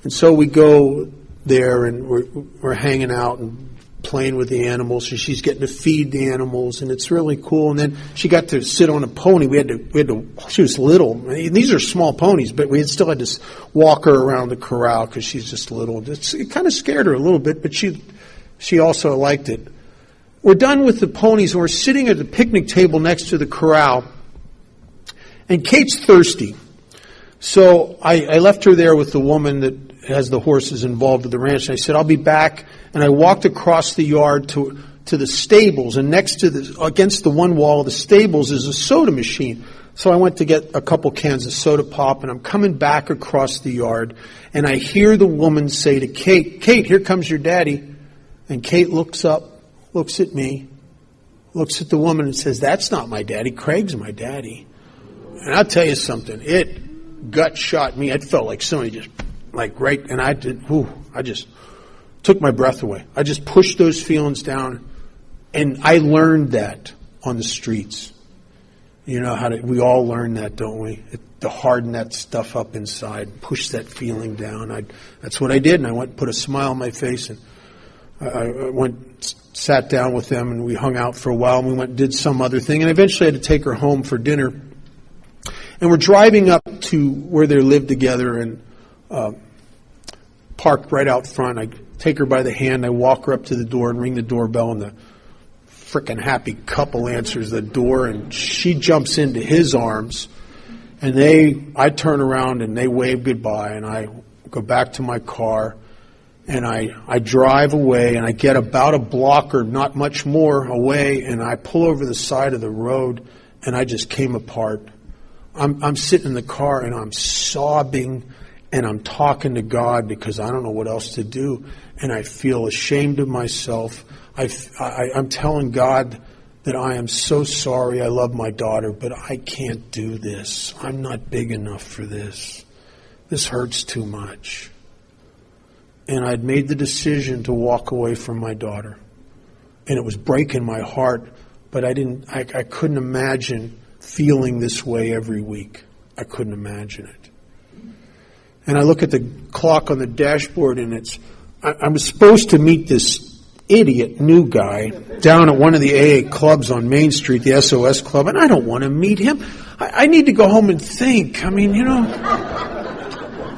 so we go there, and we're hanging out and playing with the animals, and she's getting to feed the animals, and it's really cool. And then she got to sit on a pony. We had to. She was little. I mean, these are small ponies, but we still had to walk her around the corral because she's just little. It kind of scared her a little bit, but she also liked it. We're done with the ponies, and we're sitting at the picnic table next to the corral, and Kate's thirsty. So I left her there with the woman that has the horses involved with the ranch. And I said, I'll be back. And I walked across the yard to the stables. And against the one wall of the stables is a soda machine. So I went to get a couple cans of soda pop. And I'm coming back across the yard. And I hear the woman say to Kate, here comes your daddy. And Kate looks up, looks at me, looks at the woman and says, that's not my daddy. Craig's my daddy. And I'll tell you something. It gut shot me. It felt like somebody just, and I just took my breath away. I just pushed those feelings down, and I learned that on the streets. You know we all learn that, don't we? To harden that stuff up inside, push that feeling down. That's what I did, and I went and put a smile on my face, and I went, sat down with them, and we hung out for a while, and we went and did some other thing, and eventually I had to take her home for dinner. And we're driving up to where they live together, and parked right out front. I take her by the hand, I walk her up to the door and ring the doorbell, and the frickin' happy couple answers the door, and she jumps into his arms, and I turn around and they wave goodbye, and I go back to my car, and I drive away, and I get about a block or not much more away, and I pull over the side of the road, and I just came apart. I'm sitting in the car, and I'm sobbing, and I'm talking to God because I don't know what else to do, and I feel ashamed of myself. I'm telling God that I am so sorry. I love my daughter, but I can't do this. I'm not big enough for this. This hurts too much. And I'd made the decision to walk away from my daughter. And it was breaking my heart, but I couldn't imagine feeling this way every week. I couldn't imagine it. And I look at the clock on the dashboard, and I was supposed to meet this idiot new guy down at one of the AA clubs on Main Street, the SOS Club, and I don't want to meet him. I need to go home and think. I mean,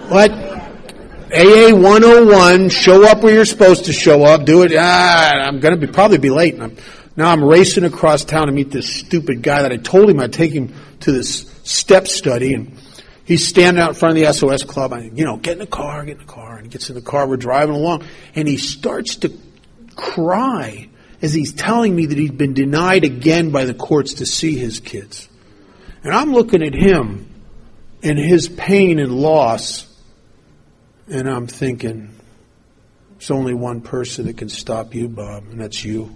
what? AA 101, show up where you're supposed to show up, do it. I'm going to probably be late. Now I'm racing across town to meet this stupid guy that I told him I'd take him to this step study, and he's standing out in front of the SOS Club. Get in the car. And he gets in the car, we're driving along, and he starts to cry as he's telling me that he'd been denied again by the courts to see his kids. And I'm looking at him and his pain and loss, and I'm thinking, there's only one person that can stop you, Bob, and that's you.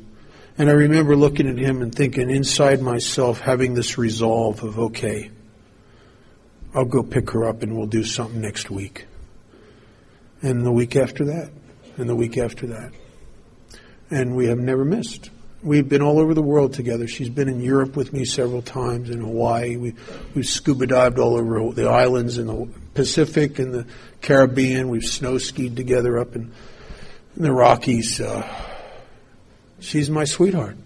And I remember looking at him and thinking inside myself, having this resolve of, okay, I'll go pick her up and we'll do something next week. And the week after that, and the week after that. And we have never missed. We've been all over the world together. She's been in Europe with me several times, in Hawaii. We've scuba dived all over the islands in the Pacific and the Caribbean. We've snow skied together up in the Rockies. She's my sweetheart.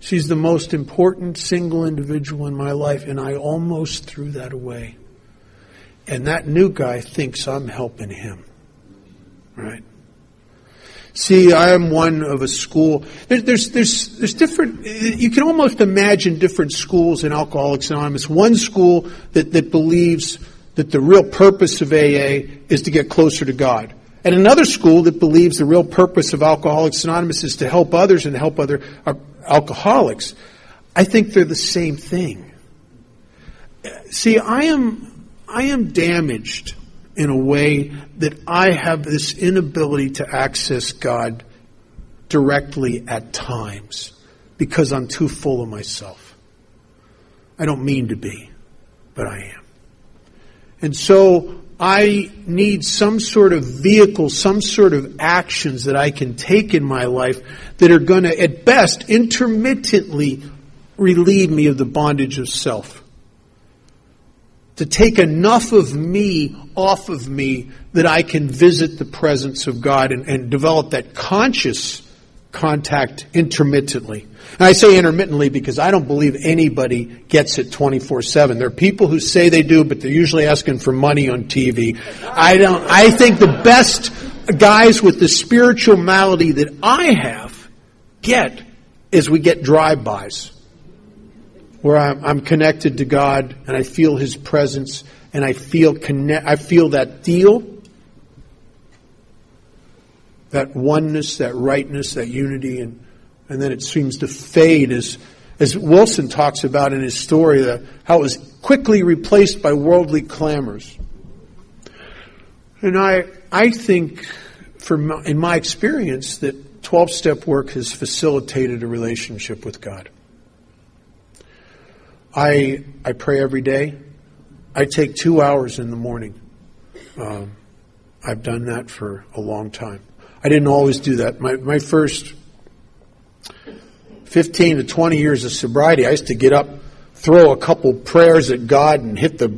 She's the most important single individual in my life, and I almost threw that away. And that new guy thinks I'm helping him. Right? See, I am one of a school. There's different. You can almost imagine different schools in Alcoholics Anonymous. One school that believes that the real purpose of AA is to get closer to God, and another school that believes the real purpose of Alcoholics Anonymous is to help others and to help other alcoholics. I think they're the same thing. See, I am damaged in a way that I have this inability to access God directly at times because I'm too full of myself. I don't mean to be, but I am. And so I need some sort of vehicle, some sort of actions that I can take in my life that are going to, at best, intermittently relieve me of the bondage of self. To take enough of me off of me that I can visit the presence of God and develop that conscious contact intermittently. And I say intermittently because I don't believe anybody gets it 24/7. There are people who say they do, but they're usually asking for money on TV. I think the best guys with the spiritual malady that I have get is we get drive-bys, where I'm connected to God and I feel His presence and I feel that deal, that oneness, that rightness, that unity, and then it seems to fade as Wilson talks about in his story, how it was quickly replaced by worldly clamors. And I think, in my experience, that 12-step work has facilitated a relationship with God. I pray every day. I take 2 hours in the morning. I've done that for a long time. I didn't always do that. My first 15 to 20 years of sobriety, I used to get up throw a couple prayers at God and hit the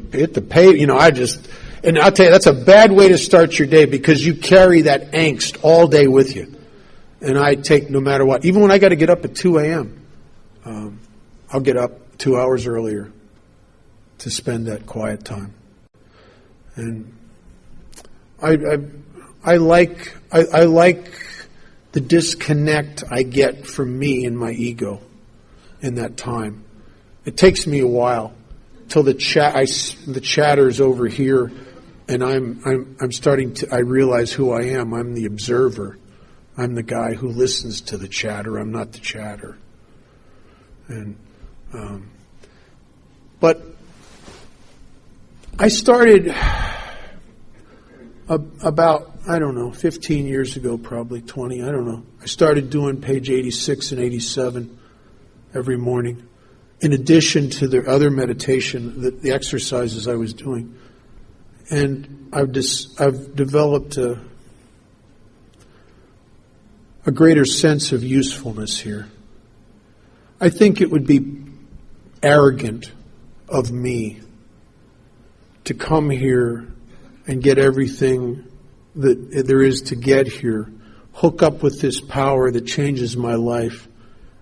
pay. And I'll tell you, that's a bad way to start your day, because you carry that angst all day with you. And I take no matter what. Even when I got to get up at 2 a.m., I'll get up 2 hours earlier to spend that quiet time. And I like the disconnect I get from me and my ego in that time. It takes me a while till the chatter's over here, and I'm starting to. I realize who I am. I'm the observer. I'm the guy who listens to the chatter. I'm not the chatter. And but I started about, 15 years ago, probably 20, I don't know. I started doing page 86 and 87 every morning, in addition to the other meditation, the exercises I was doing. And I've developed a greater sense of usefulness here. I think it would be arrogant of me to come here and get everything that there is to get here, hook up with this power that changes my life,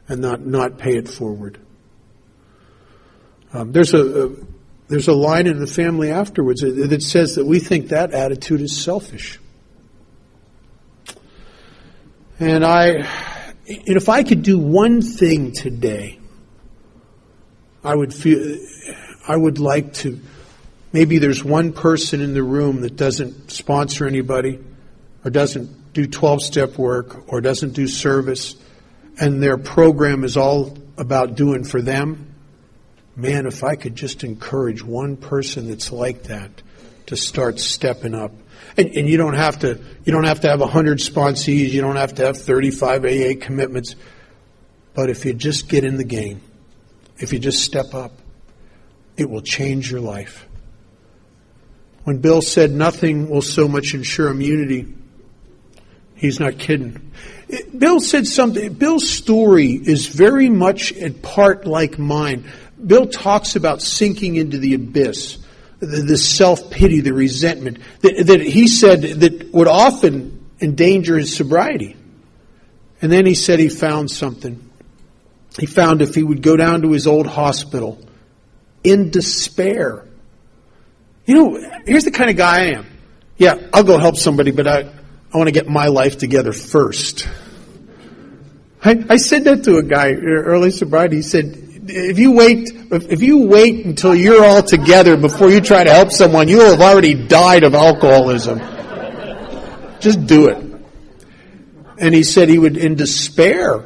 and not pay it forward. There's a line in the family afterwards that says that we think that attitude is selfish. And if I could do one thing today, I would like to. Maybe there's one person in the room that doesn't sponsor anybody, or doesn't do 12-step work, or doesn't do service, and their program is all about doing for them. Man, if I could just encourage one person that's like that to start stepping up. And you don't have to have 100 sponsees, you don't have to have 35 AA commitments. But if you just get in the game, if you just step up, it will change your life. When Bill said nothing will so much ensure immunity, he's not kidding. Bill said something. Bill's story is very much in part like mine. Bill talks about sinking into the abyss, the self-pity, the resentment, that he said that would often endanger his sobriety. And then he said he found something. He found if he would go down to his old hospital in despair. Here's the kind of guy I am. Yeah, I'll go help somebody, but I want to get my life together first. I said that to a guy early sobriety. He said, if you wait until you're all together before you try to help someone, you will have already died of alcoholism. Just do it. And he said he would, in despair,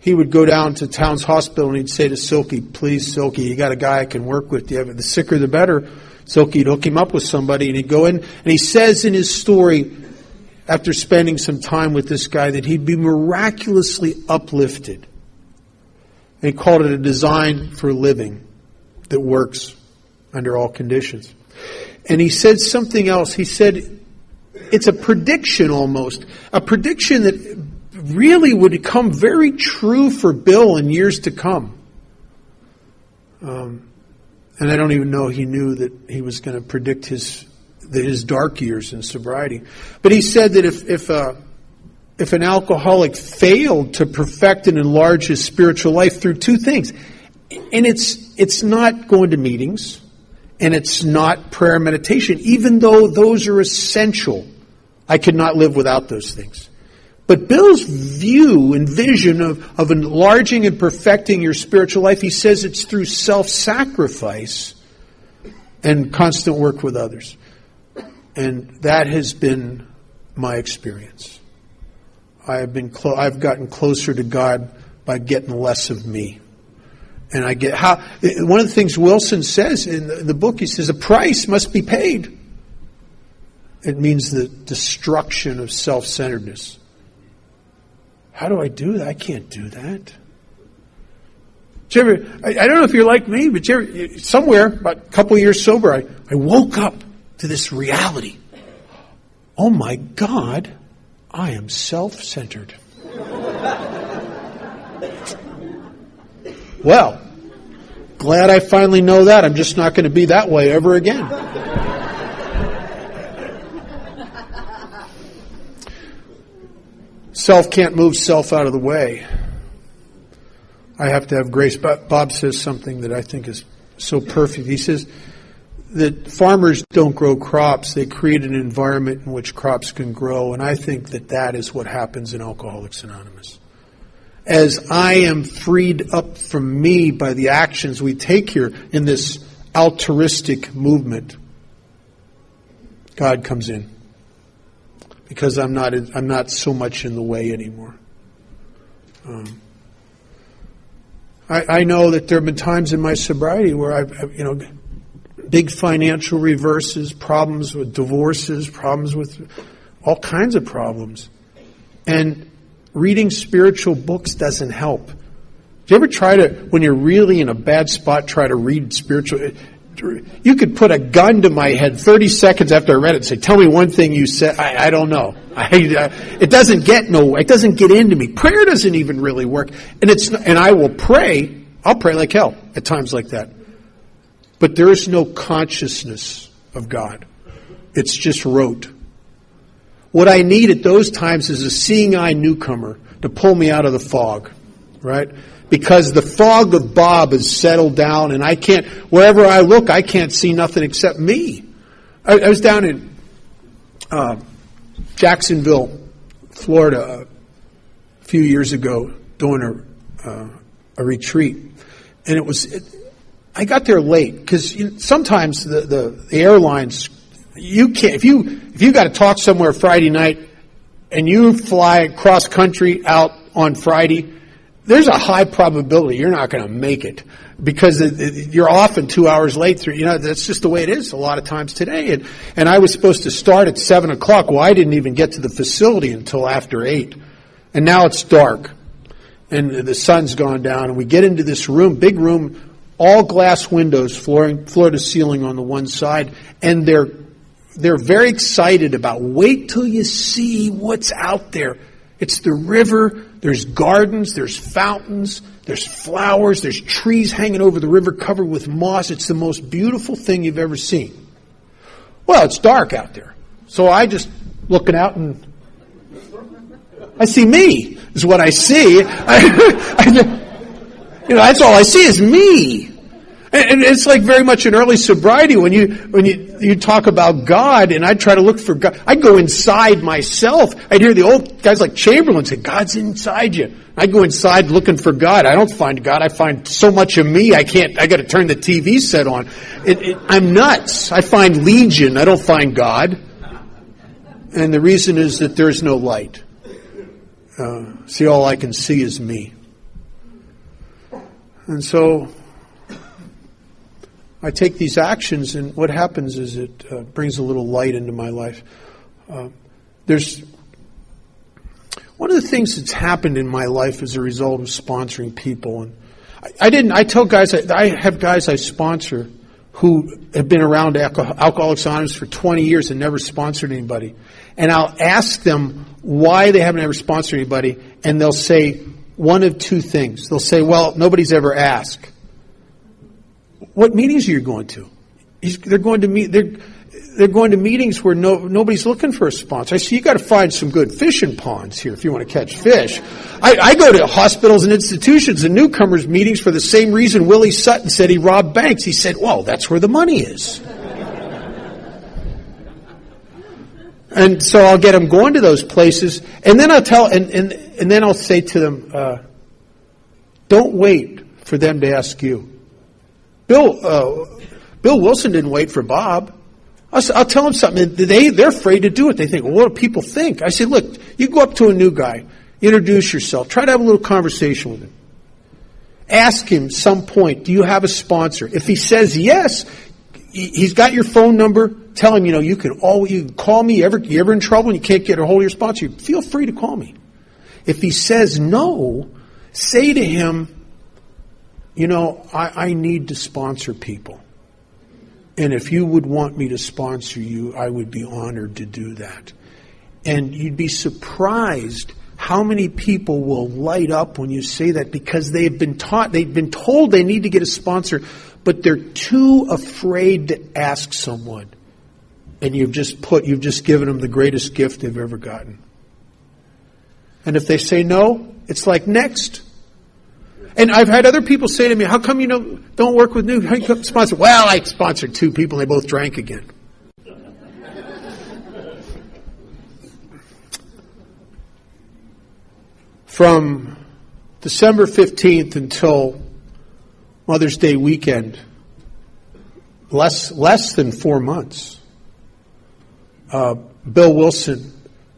he would go down to Towns Hospital and he'd say to Silky, please, Silky, you got a guy I can work with. The sicker the better. Silky'd hook him up with somebody, and he'd go in. And he says in his story, after spending some time with this guy, that he'd be miraculously uplifted. And he called it a design for living that works under all conditions. And he said something else. He said it's a prediction almost. A prediction that really would come very true for Bill in years to come. And I don't even know he knew that he was going to predict his dark years in sobriety. But he said that if an alcoholic failed to perfect and enlarge his spiritual life through two things, and it's not going to meetings, and it's not prayer and meditation, even though those are essential. I could not live without those things. But Bill's view and vision of enlarging and perfecting your spiritual life, he says it's through self-sacrifice and constant work with others. And that has been my experience. I've gotten closer to God by getting less of me. And one of the things Wilson says in the book, he says, a price must be paid. It means the destruction of self-centeredness. How do I do that? I can't do that. I don't know if you're like me, but somewhere, about a couple of years sober, I woke up to this reality. Oh my God, I am self-centered. Well, glad I finally know that. I'm just not going to be that way ever again. Self can't move self out of the way. I have to have grace. Bob says something that I think is so perfect. He says that farmers don't grow crops. They create an environment in which crops can grow. And I think that that is what happens in Alcoholics Anonymous. As I am freed up from me by the actions we take here in this altruistic movement, God comes in. Because I'm not so much in the way anymore. I know that there have been times in my sobriety where I've big financial reverses, problems with divorces, problems with all kinds of problems. And reading spiritual books doesn't help. Do you ever try to, when you're really in a bad spot, try to read spiritual? You could put a gun to my head 30 seconds after I read it and say, tell me one thing you said. I don't know. It doesn't get into me. Prayer doesn't even really work. And I will pray. I'll pray like hell at times like that. But there is no consciousness of God. It's just rote. What I need at those times is a seeing eye newcomer to pull me out of the fog, right? Because the fog of Bob has settled down and wherever I look, I can't see nothing except me. I was down in Jacksonville, Florida, a few years ago doing a retreat. And I got there late because sometimes the airlines, you can't, if you got to talk somewhere Friday night and you fly cross country out on Friday, there's a high probability you're not going to make it because you're often 2 hours late through. That's just the way it is a lot of times today. And I was supposed to start at 7 o'clock. Well, I didn't even get to the facility until after 8. And now it's dark. And the sun's gone down. And we get into this room, big room, all glass windows, floor to ceiling on the one side. And they're very excited about, wait till you see what's out there. It's the river, there's gardens, there's fountains, there's flowers, there's trees hanging over the river covered with moss. It's the most beautiful thing you've ever seen. Well, it's dark out there. So I just looking out and I see me, is what I see. That's all I see is me. And it's like very much in early sobriety when you talk about God, and I'd try to look for God. I'd go inside myself. I'd hear the old guys like Chamberlain say, God's inside you. I'd go inside looking for God. I don't find God. I find so much of me. I got to turn the TV set on. I'm nuts. I find Legion. I don't find God. And the reason is that there's no light. See, all I can see is me. And so I take these actions, and what happens is it brings a little light into my life. There's one of the things that's happened in my life as a result of sponsoring people, and I tell guys, I have guys I sponsor who have been around Alcoholics Anonymous for 20 years and never sponsored anybody. And I'll ask them why they haven't ever sponsored anybody, and they'll say one of two things. They'll say, well, nobody's ever asked. What meetings are you going to? They're going to meetings where nobody's looking for a sponsor. I say, you got to find some good fishing ponds here if you want to catch fish. I go to hospitals and institutions and newcomers meetings for the same reason Willie Sutton said he robbed banks. He said, well, that's where the money is. And so I'll get them going to those places, and then I'll and then I'll say to them, don't wait for them to ask you. Bill Wilson didn't wait for Bob. I'll tell them something. They're afraid to do it. They think, well, what do people think? I say, look, you go up to a new guy, introduce yourself, try to have a little conversation with him. Ask him some point, do you have a sponsor? If he says yes, he's got your phone number. Tell him, you can call me. You're ever in trouble and you can't get a hold of your sponsor, feel free to call me. If he says no, say to him, I need to sponsor people. And if you would want me to sponsor you, I would be honored to do that. And you'd be surprised how many people will light up when you say that because they've been told they need to get a sponsor, but they're too afraid to ask someone. And you've just given them the greatest gift they've ever gotten. And if they say no, it's like next. And I've had other people say to me, how come you don't work with new sponsor? Well, I sponsored 2 people, they both drank again. From December 15th until Mother's Day weekend, less than 4 months, Bill Wilson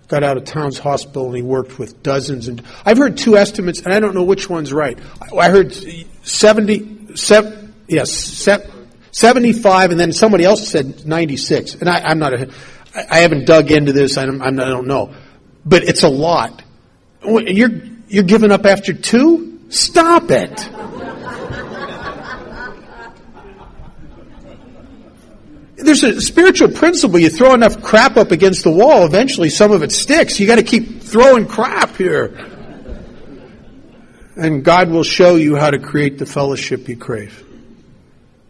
got out of Towns Hospital and he worked with dozens. And I've heard 2 estimates, and I don't know which one's right. I heard 75, and then somebody else said 96. And I haven't dug into this. I don't know, but it's a lot. You're giving up after 2? Stop it. There's a spiritual principle. You throw enough crap up against the wall, eventually some of it sticks. You got to keep throwing crap here. And God will show you how to create the fellowship you crave.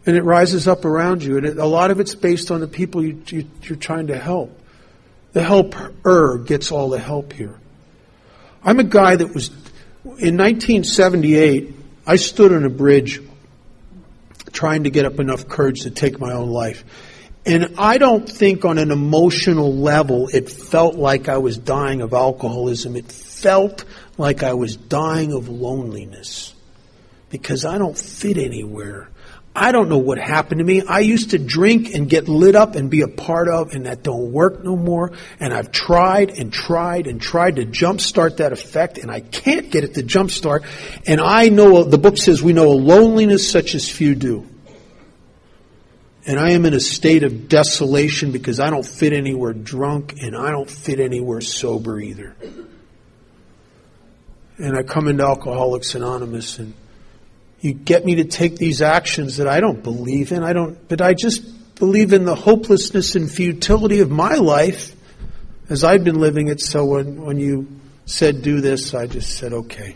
And it rises up around you. And a lot of it's based on the people you're trying to help. The helper gets all the help here. I'm a guy that was, in 1978, I stood on a bridge trying to get up enough courage to take my own life. And I don't think on an emotional level it felt like I was dying of alcoholism. It felt like I was dying of loneliness because I don't fit anywhere. I don't know what happened to me. I used to drink and get lit up and be a part of, and that don't work no more. And I've tried to jumpstart that effect, and I can't get it to jumpstart. And I know, the book says we know a loneliness such as few do. And I am in a state of desolation because I don't fit anywhere drunk, and I don't fit anywhere sober either. And I come into Alcoholics Anonymous, and you get me to take these actions that I don't believe in. But I just believe in the hopelessness and futility of my life as I've been living it. So when you said do this, I just said okay.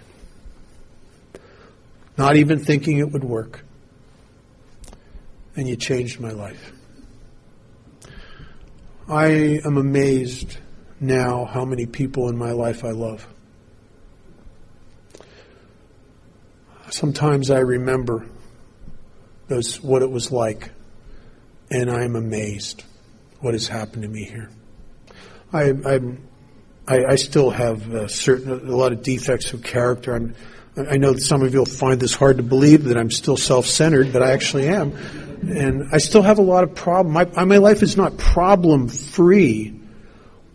Not even thinking it would work. And you changed my life. I am amazed now how many people in my life I love. Sometimes I remember what it was like, and I'm amazed what has happened to me here. I still have a lot of defects of character. I know that some of you will find this hard to believe that I'm still self-centered, but I actually am. And I still have a lot of problems. My life is not problem-free,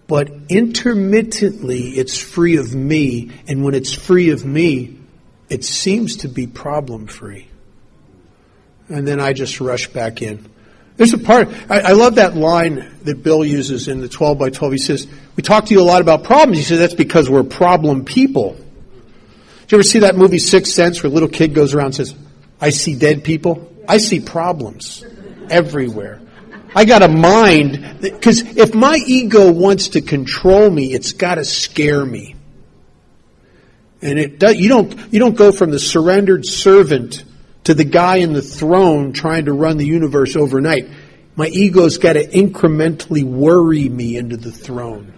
but intermittently it's free of me. And when it's free of me, it seems to be problem-free. And then I just rush back in. There's a part, I love that line that Bill uses in the 12 by 12. He says, we talk to you a lot about problems. He says, that's because we're problem people. Did you ever see that movie Sixth Sense where a little kid goes around and says, I see dead people? I see problems everywhere. I got a mind, because if my ego wants to control me, it's got to scare me. And you don't go from the surrendered servant to the guy in the throne trying to run the universe overnight. My ego's got to incrementally worry me into the throne.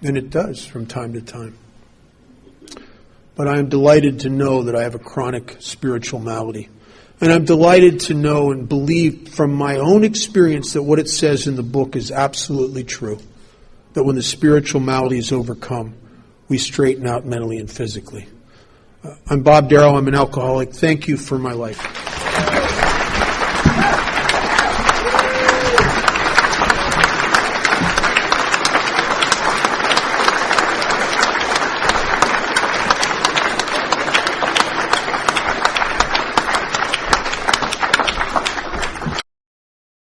And it does from time to time. But I am delighted to know that I have a chronic spiritual malady. And I'm delighted to know and believe from my own experience that what it says in the book is absolutely true. That when the spiritual malady is overcome, we straighten out mentally and physically. I'm Bob Darrow. I'm an alcoholic. Thank you for my life.